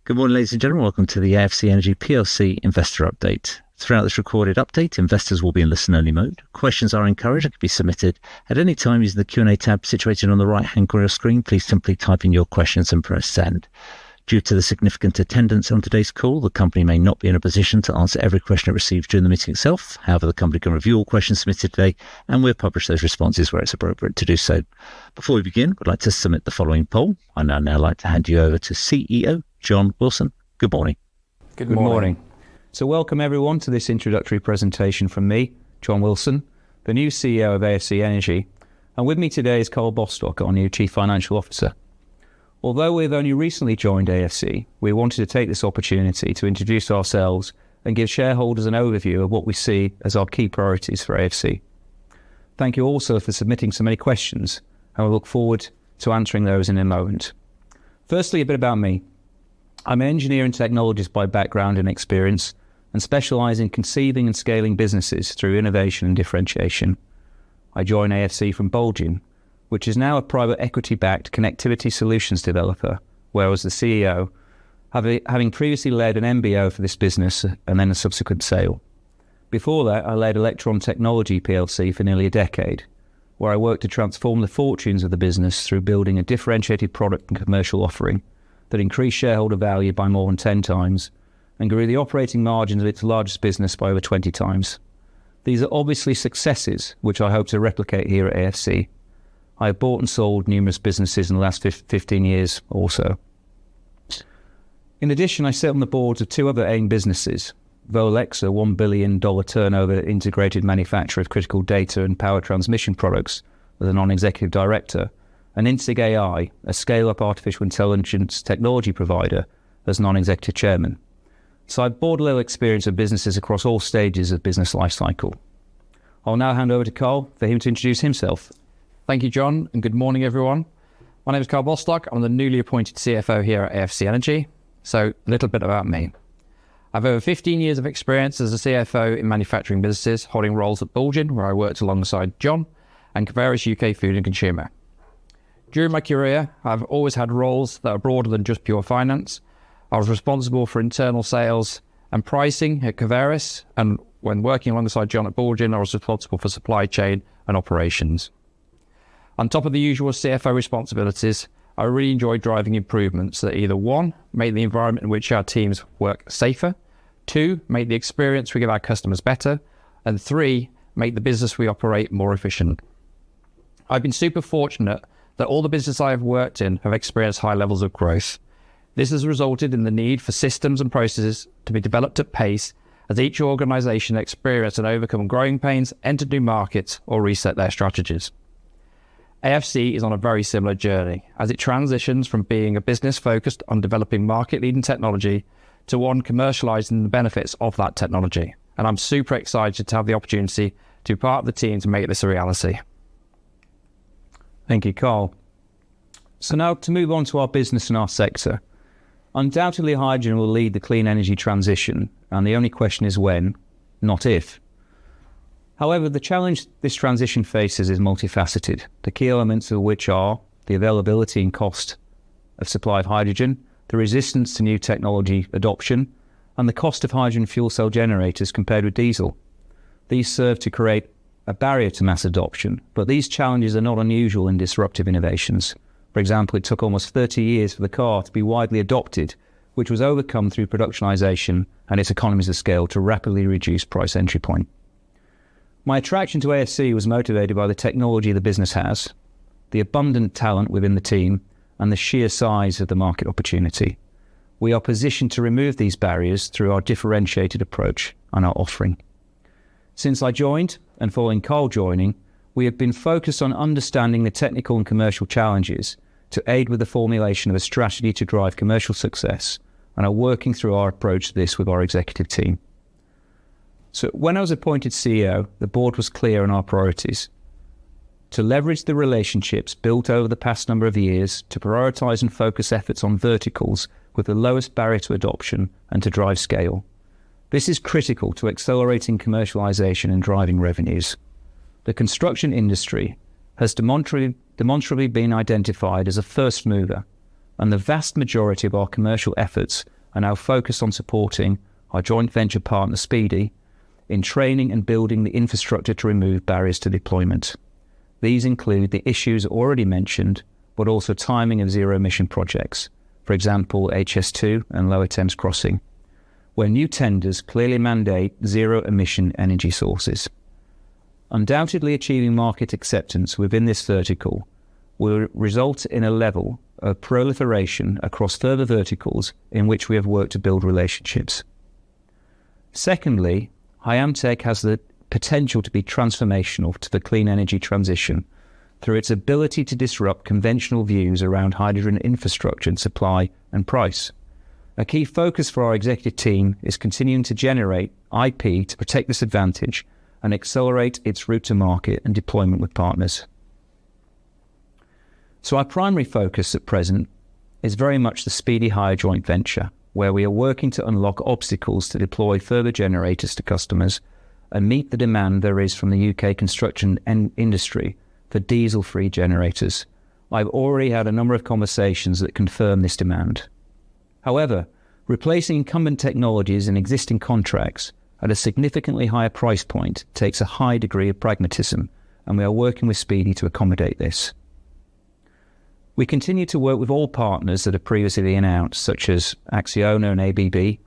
Good morning, ladies and gentlemen. Welcome to the AFC Energy PLC Investor Update. Throughout this recorded update, investors will be in listen-only mode. Questions are encouraged and can be submitted at any time using the Q&A tab situated on the right-hand corner of the screen. Please simply type in your questions and press send. Due to the significant attendance on today's call, the company may not be in a position to answer every question it receives during the meeting itself. However, the company can review all questions submitted today and we'll publish those responses where it's appropriate to do so. Before we begin, we'd like to submit the following poll. I'd now like to hand you over to CEO John Wilson. Good morning. Good morning. So welcome everyone to this introductory presentation from me, John Wilson, the new CEO of AFC Energy. And with me today is Carl Bostock, our new Chief Financial Officer. Although we've only recently joined AFC, we wanted to take this opportunity to introduce ourselves and give shareholders an overview of what we see as our key priorities for AFC. Thank you also for submitting so many questions, and we look forward to answering those in a moment. Firstly, a bit about me. I'm an engineer and technologist by background and experience, and specialise in conceiving and scaling businesses through innovation and differentiation. I joined AFC from Bulgin, which is now a private equity-backed connectivity solutions developer, where I was the CEO, having previously led an MBO for this business and then a subsequent sale. Before that, I led Electron Technology PLC for nearly a decade, where I worked to transform the fortunes of the business through building a differentiated product and commercial offering that increased shareholder value by more than 10 times and grew the operating margins of its largest business by over 20 times. These are obviously successes, which I hope to replicate here at AFC. I have bought and sold numerous businesses in the last 15 years or so. In addition, I sit on the boards of two other AIM businesses, Volex, a $1 billion turnover integrated manufacturer of critical data and power transmission products, as a non-executive director, and Insig AI, a scale-up artificial intelligence technology provider, as non-executive chairman. So I've board level experience of businesses across all stages of business lifecycle. I'll now hand over to Carl for him to introduce himself. Thank you, John, and good morning, everyone. My name is Carl Bostock. I'm the newly appointed CFO here at AFC Energy. So a little bit about me. I've over 15 years of experience as a CFO in manufacturing businesses, holding roles at Bulgin, where I worked alongside John, and Cavaris UK Food and Consumer. During my career, I've always had roles that are broader than just pure finance. I was responsible for internal sales and pricing at Cavaris, and when working alongside John at Bulgin, I was responsible for supply chain and operations. On top of the usual CFO responsibilities, I really enjoy driving improvements that either 1, make the environment in which our teams work safer, 2, make the experience we give our customers better, and 3, make the business we operate more efficient. I've been super fortunate that all the business I have worked in have experienced high levels of growth. This has resulted in the need for systems and processes to be developed at pace as each organisation experience and overcome growing pains, enter new markets, or reset their strategies. AFC is on a very similar journey as it transitions from being a business focused on developing market-leading technology to one commercialising the benefits of that technology. And I'm super excited to have the opportunity to be part of the team to make this a reality. Thank you, Carl. So now to move on to our business and our sector. Undoubtedly, hydrogen will lead the clean energy transition, and the only question is when, not if. However, the challenge this transition faces is multifaceted, the key elements of which are the availability and cost of supply of hydrogen, the resistance to new technology adoption, and the cost of hydrogen fuel cell generators compared with diesel. These serve to create a barrier to mass adoption, but these challenges are not unusual in disruptive innovations. For example, it took almost 30 years for the car to be widely adopted, which was overcome through productionization and its economies of scale to rapidly reduce price entry point. My attraction to AFC was motivated by the technology the business has, the abundant talent within the team, and the sheer size of the market opportunity. We are positioned to remove these barriers through our differentiated approach and our offering. Since I joined, and following Carl joining, we have been focused on understanding the technical and commercial challenges to aid with the formulation of a strategy to drive commercial success, and are working through our approach to this with our executive team. So when I was appointed CEO, the board was clear on our priorities: to leverage the relationships built over the past number of years to prioritise and focus efforts on verticals with the lowest barrier to adoption and to drive scale. This is critical to accelerating commercialisation and driving revenues. The construction industry has demonstrably been identified as a first mover, and the vast majority of our commercial efforts are now focused on supporting our joint venture partner Speedy in training and building the infrastructure to remove barriers to deployment. These include the issues already mentioned, but also timing of zero-emission projects, for example HS2 and Lower Thames Crossing, where new tenders clearly mandate zero-emission energy sources. Undoubtedly achieving market acceptance within this vertical will result in a level of proliferation across further verticals in which we have worked to build relationships. Secondly, Hyamtec has the potential to be transformational to the clean energy transition through its ability to disrupt conventional views around hydrogen infrastructure and supply and price. A key focus for our executive team is continuing to generate IP to protect this advantage and accelerate its route to market and deployment with partners. So our primary focus at present is very much the Speedy Hire joint venture, where we are working to unlock obstacles to deploy further generators to customers and meet the demand there is from the UK construction industry for diesel-free generators. I've already had a number of conversations that confirm this demand. However, replacing incumbent technologies in existing contracts at a significantly higher price point takes a high degree of pragmatism, and we are working with Speedy to accommodate this. We continue to work with all partners that have previously announced, such as Acciona and ABB.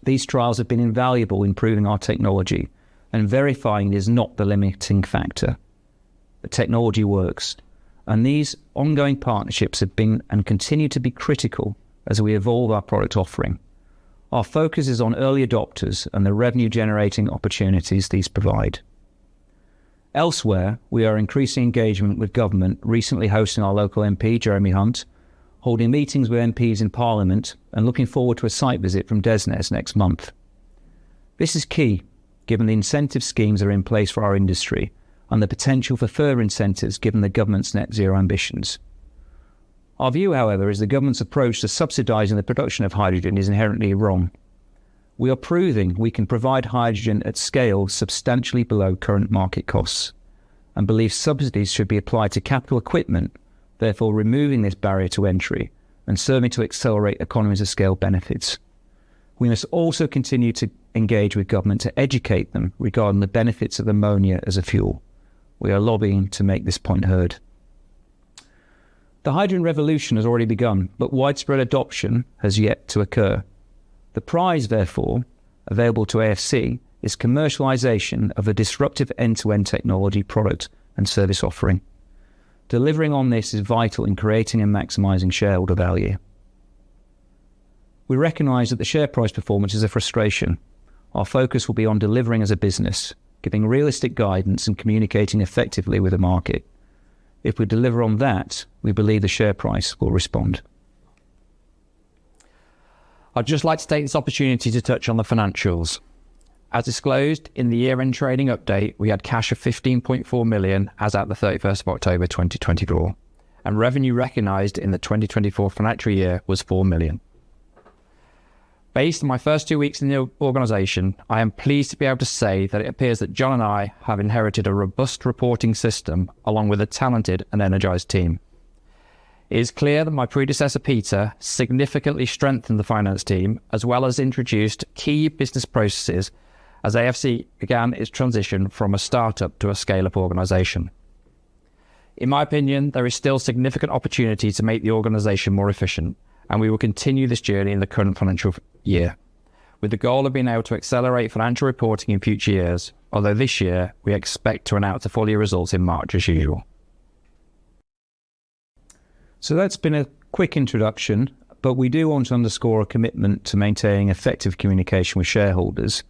These trials have been invaluable in proving our technology and verifying it is not the limiting factor. The technology works, and these ongoing partnerships have been and continue to be critical as we evolve our product offering. Our focus is on early adopters and the revenue-generating opportunities these provide. Elsewhere, we are increasing engagement with government, recently hosting our local MP, Jeremy Hunt, holding meetings with MPs in Parliament, and looking forward to a site visit from DESNZ next month. This is key, given the incentive schemes that are in place for our industry and the potential for further incentives given the government's net zero ambitions. Our view, however, is the government's approach to subsidising the production of hydrogen is inherently wrong. We are proving we can provide hydrogen at scale substantially below current market costs, and believe subsidies should be applied to capital equipment, therefore removing this barrier to entry and serving to accelerate economies of scale benefits. We must also continue to engage with government to educate them regarding the benefits of ammonia as a fuel. We are lobbying to make this point heard. The hydrogen revolution has already begun, but widespread adoption has yet to occur. The prize, therefore, available to AFC is commercialisation of a disruptive end-to-end technology product and service offering. Delivering on this is vital in creating and maximising shareholder value. We recognise that the share price performance is a frustration. Our focus will be on delivering as a business, giving realistic guidance and communicating effectively with the market. If we deliver on that, we believe the share price will respond. I'd just like to take this opportunity to touch on the financials. As disclosed in the year-end trading update, we had cash of 15.4 million as at the 31st of October 2024, and revenue recognised in the 2024 financial year was 4 million. Based on my first 2 weeks in the organisation, I am pleased to be able to say that it appears that John and I have inherited a robust reporting system along with a talented and energised team. It is clear that my predecessor Peter significantly strengthened the finance team as well as introduced key business processes as AFC began its transition from a startup to a scale-up organisation. In my opinion, there is still significant opportunity to make the organisation more efficient, and we will continue this journey in the current financial year, with the goal of being able to accelerate financial reporting in future years, although this year we expect to announce the full year results in March as usual. So that's been a quick introduction, but we do want to underscore a commitment to maintaining effective communication with shareholders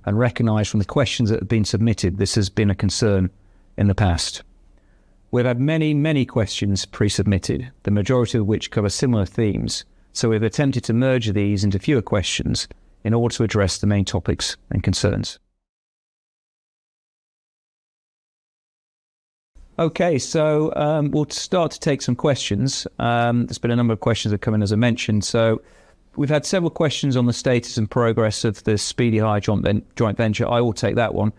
and recognise from the questions that have been submitted this has been a concern in the past. We've had many questions pre-submitted, the majority of which cover similar themes, so we've attempted to merge these into fewer questions in order to address the main topics and concerns. Okay, so we'll start to take some questions. There's been a number of questions that come in, as I mentioned. So we've had several questions on the status and progress of the Speedy Hire joint venture. I will take that one.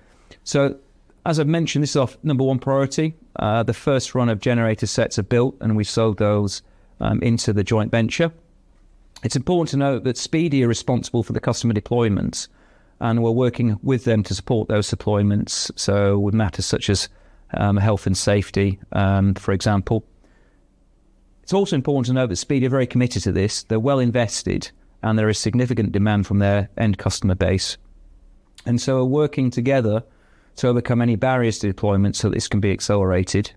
So as I've mentioned, this is our number one priority. The first run of generator sets are built and we sold those into the joint venture. It's important to note that Speedy are responsible for the customer deployments, and we're working with them to support those deployments. So with matters such as health and safety, for example. It's also important to note that Speedy are very committed to this. They're well invested, and there is significant demand from their end customer base. And so we're working together to overcome any barriers to deployment so that this can be accelerated.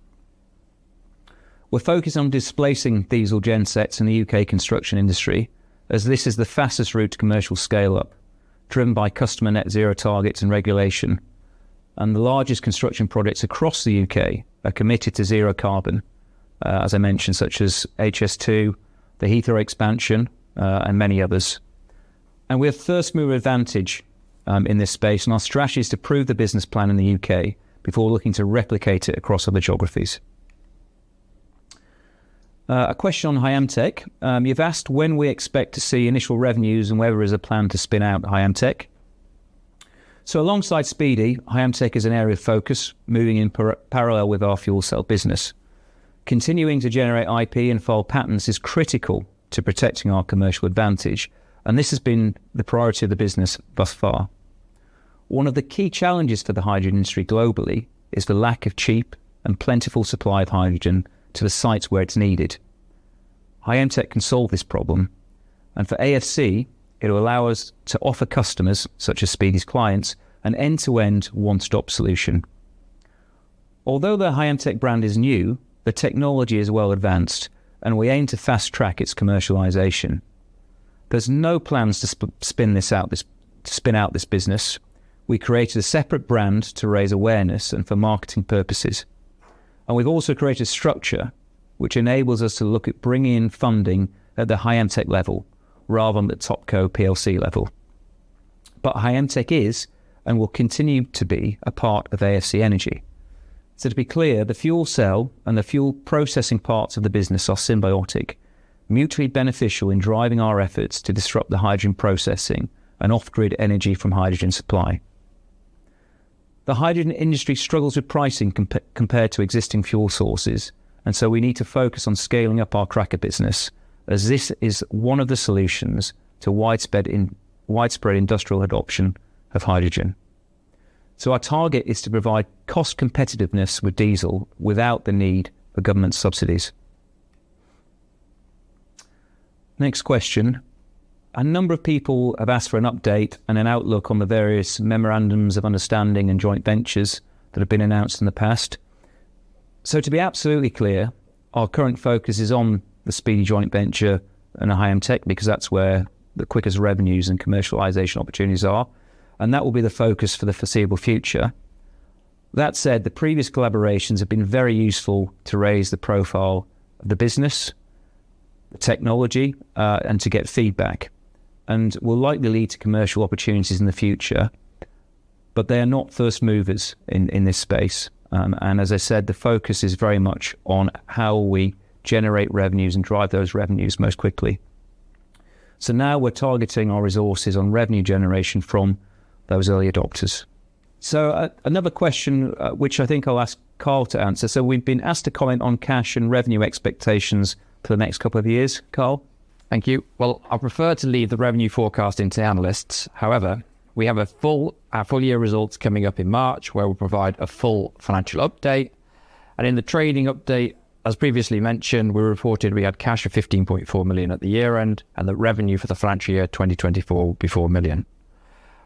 We're focused on displacing diesel gensets in the UK construction industry, as this is the fastest route to commercial scale-up, driven by customer net zero targets and regulation. And the largest construction projects across the UK are committed to zero carbon, as I mentioned, such as HS2, the Heathrow expansion, and many others. And we have first mover advantage in this space, and our strategy is to prove the business plan in the UK before looking to replicate it across other geographies. A question on Hyamtec. You've asked when we expect to see initial revenues and whether there is a plan to spin out Hyamtec. So alongside Speedy, Hyamtec is an area of focus, moving in parallel with our fuel cell business. Continuing to generate IP and file patents is critical to protecting our commercial advantage, and this has been the priority of the business thus far. One of the key challenges for the hydrogen industry globally is the lack of cheap and plentiful supply of hydrogen to the sites where it's needed. Hyamtec can solve this problem, and for AFC, it will allow us to offer customers, such as Speedy's clients, an end-to-end one-stop solution. Although the Hyamtec brand is new, the technology is well advanced, and we aim to fast-track its commercialization. There's no plans to spin out this business. We created a separate brand to raise awareness and for marketing purposes. And we've also created a structure which enables us to look at bringing in funding at the Hyamtec level rather than the Topco PLC level. But Hyamtec is and will continue to be a part of AFC Energy. So to be clear, the fuel cell and the fuel processing parts of the business are symbiotic, mutually beneficial in driving our efforts to disrupt the hydrogen processing and off-grid energy from hydrogen supply. The hydrogen industry struggles with pricing compared to existing fuel sources, and so we need to focus on scaling up our cracker business, as this is one of the solutions to widespread industrial adoption of hydrogen. So our target is to provide cost competitiveness with diesel without the need for government subsidies. Next question. A number of people have asked for an update and an outlook on the various memorandums of understanding and joint ventures that have been announced in the past. So to be absolutely clear, our current focus is on the Speedy joint venture and Hyamtec, because that's where the quickest revenues and commercialization opportunities are, and that will be the focus for the foreseeable future. That said, the previous collaborations have been very useful to raise the profile of the business, the technology, and to get feedback, and will likely lead to commercial opportunities in the future, but they are not first movers in this space. And as I said, the focus is very much on how we generate revenues and drive those revenues most quickly. So now we're targeting our resources on revenue generation from those early adopters. So another question, which I think I'll ask Carl to answer. So we've been asked to comment on cash and revenue expectations for the next couple of years. Carl? Thank you. Well, I prefer to leave the revenue forecasting to analysts. However, we have our full year results coming up in March, where we'll provide a full financial update. And in the trading update, as previously mentioned, we reported we had cash of 15.4 million at the year end, and the revenue for the financial year 2024 will be 4 million.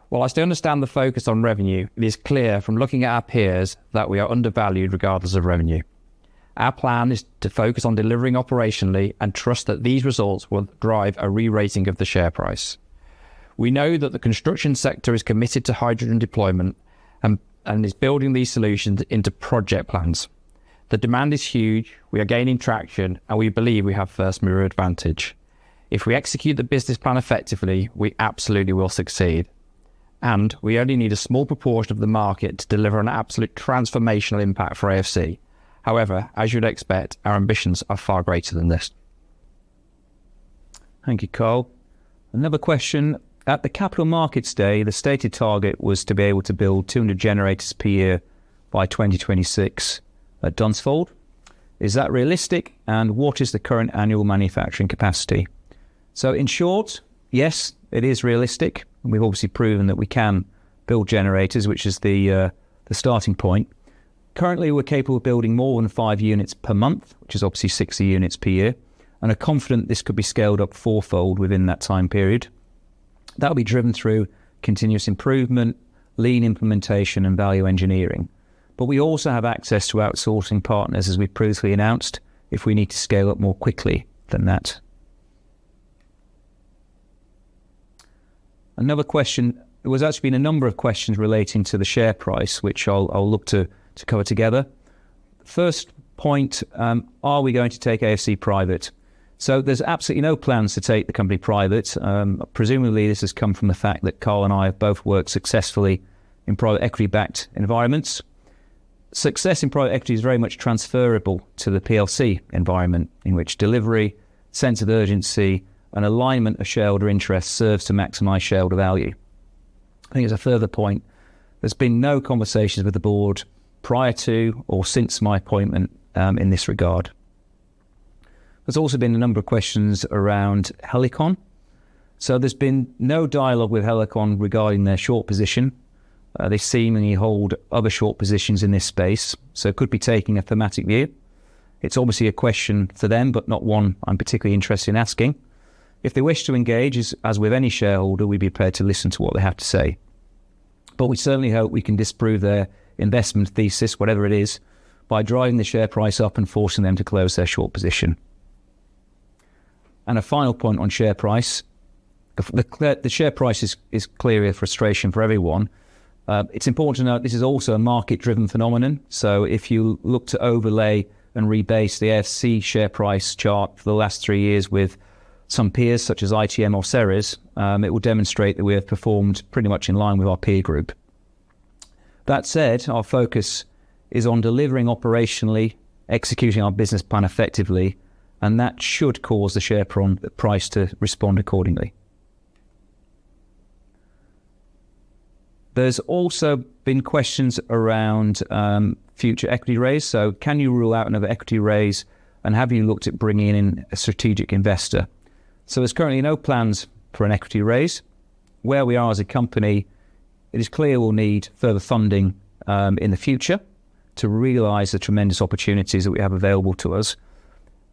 While I still understand the focus on revenue, it is clear from looking at our peers that we are undervalued regardless of revenue. Our plan is to focus on delivering operationally and trust that these results will drive a re-rating of the share price. We know that the construction sector is committed to hydrogen deployment and is building these solutions into project plans. The demand is huge, we are gaining traction, and we believe we have first mover advantage. If we execute the business plan effectively, we absolutely will succeed. And we only need a small proportion of the market to deliver an absolute transformational impact for AFC. However, as you'd expect, our ambitions are far greater than this. Thank you, Carl. Another question. At the Capital Markets Day, the stated target was to be able to build 200 generators per year by 2026 at Dunsfold. Is that realistic? And what is the current annual manufacturing capacity? So in short, yes, it is realistic. We've obviously proven that we can build generators, which is the starting point. Currently, we're capable of building more than 5 units per month, which is obviously 60 units per year, and are confident this could be scaled up fourfold within that time period. That will be driven through continuous improvement, lean implementation, and value engineering. But we also have access to outsourcing partners, as we previously announced, if we need to scale up more quickly than that. Another question, there was actually been a number of questions relating to the share price, which I'll look to cover together. First point, are we going to take AFC private? So there's absolutely no plans to take the company private. Presumably this has come from the fact that Carl and I have both worked successfully in private equity-backed environments. Success in private equity is very much transferable to the PLC environment, in which delivery, sense of urgency, and alignment of shareholder interests serves to maximise shareholder value. I think as a further point, there's been no conversations with the board prior to or since my appointment in this regard. There's also been a number of questions around Helicon. So there's been no dialogue with Helicon regarding their short position. They seemingly hold other short positions in this space, so could be taking a thematic view. It's obviously a question for them, but not one I'm particularly interested in asking. If they wish to engage, as with any shareholder, we'd be prepared to listen to what they have to say. But we certainly hope we can disprove their investment thesis, whatever it is, by driving the share price up and forcing them to close their short position. And a final point on share price. The share price is clearly a frustration for everyone. It's important to note this is also a market-driven phenomenon. So if you look to overlay and rebase the AFC share price chart for the last 3 years with some peers such as ITM or Ceres, it will demonstrate that we have performed pretty much in line with our peer group. That said, our focus is on delivering operationally, executing our business plan effectively, and that should cause the share price to respond accordingly. There's also been questions around future equity raise. So can you rule out another equity raise, and have you looked at bringing in a strategic investor? So there's currently no plans for an equity raise. Where we are as a company, it is clear we'll need further funding in the future to realise the tremendous opportunities that we have available to us.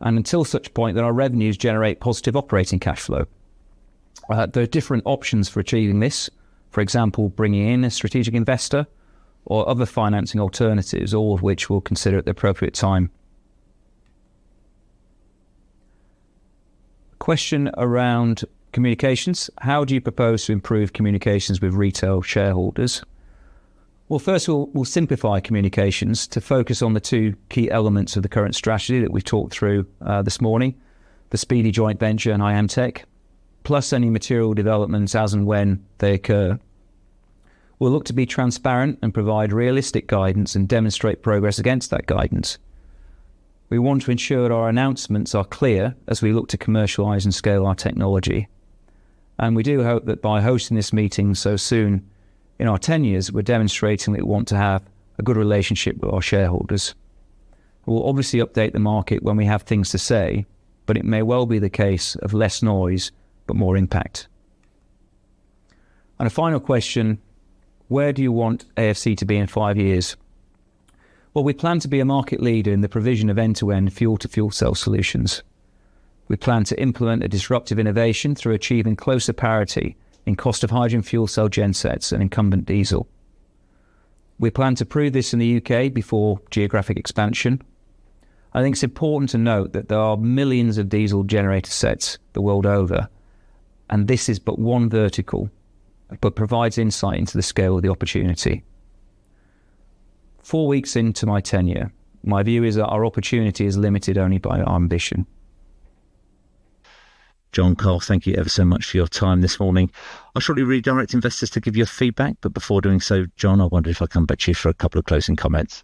And until such point that our revenues generate positive operating cash flow. There are different options for achieving this. For example, bringing in a strategic investor or other financing alternatives, all of which we'll consider at the appropriate time. Question around communications. How do you propose to improve communications with retail shareholders? Well, first we'll simplify communications to focus on the two key elements of the current strategy that we've talked through this morning, the Speedy joint venture and IMTech, plus any material developments as and when they occur. We'll look to be transparent and provide realistic guidance and demonstrate progress against that guidance. We want to ensure that our announcements are clear as we look to commercialise and scale our technology. And we do hope that by hosting this meeting so soon in our tenures, we're demonstrating that we want to have a good relationship with our shareholders. We'll obviously update the market when we have things to say, but it may well be the case of less noise, but more impact. And a final question, where do you want AFC to be in 5 years? Well, we plan to be a market leader in the provision of end-to-end fuel-to-fuel cell solutions. We plan to implement a disruptive innovation through achieving closer parity in cost of hydrogen fuel cell gensets and incumbent diesel. We plan to prove this in the UK before geographic expansion. I think it's important to note that there are millions of diesel generator sets the world over, and this is but one vertical, but provides insight into the scale of the opportunity. 4 weeks into my tenure, my view is that our opportunity is limited only by our ambition. John, Carl, thank you ever so much for your time this morning. I'll shortly redirect investors to give you feedback, but before doing so, John, I wonder if I come back to you for a couple of closing comments.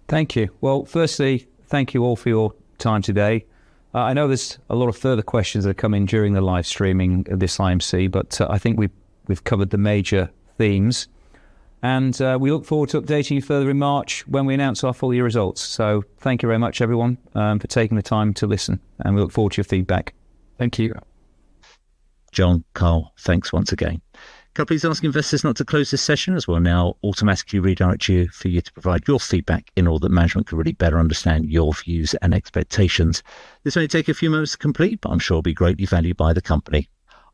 Thank you. Well, firstly, thank you all for your time today. I know there's a lot of further questions that are coming during the live streaming of this IMC, but I think we've covered the major themes. And we look forward to updating you further in March when we announce our full year results. So thank you very much, everyone, for taking the time to listen, and we look forward to your feedback. Thank you. John, Carl, thanks once again. Can I please ask investors not to close this session, as we'll now automatically redirect you for you to provide your feedback in order that management can really better understand your views and expectations. This may take a few moments to complete, but I'm sure will be greatly valued by the company.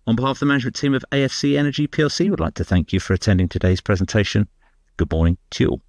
On behalf of the management team of AFC Energy PLC, we'd like to thank you for attending today's presentation. Good morning to you all.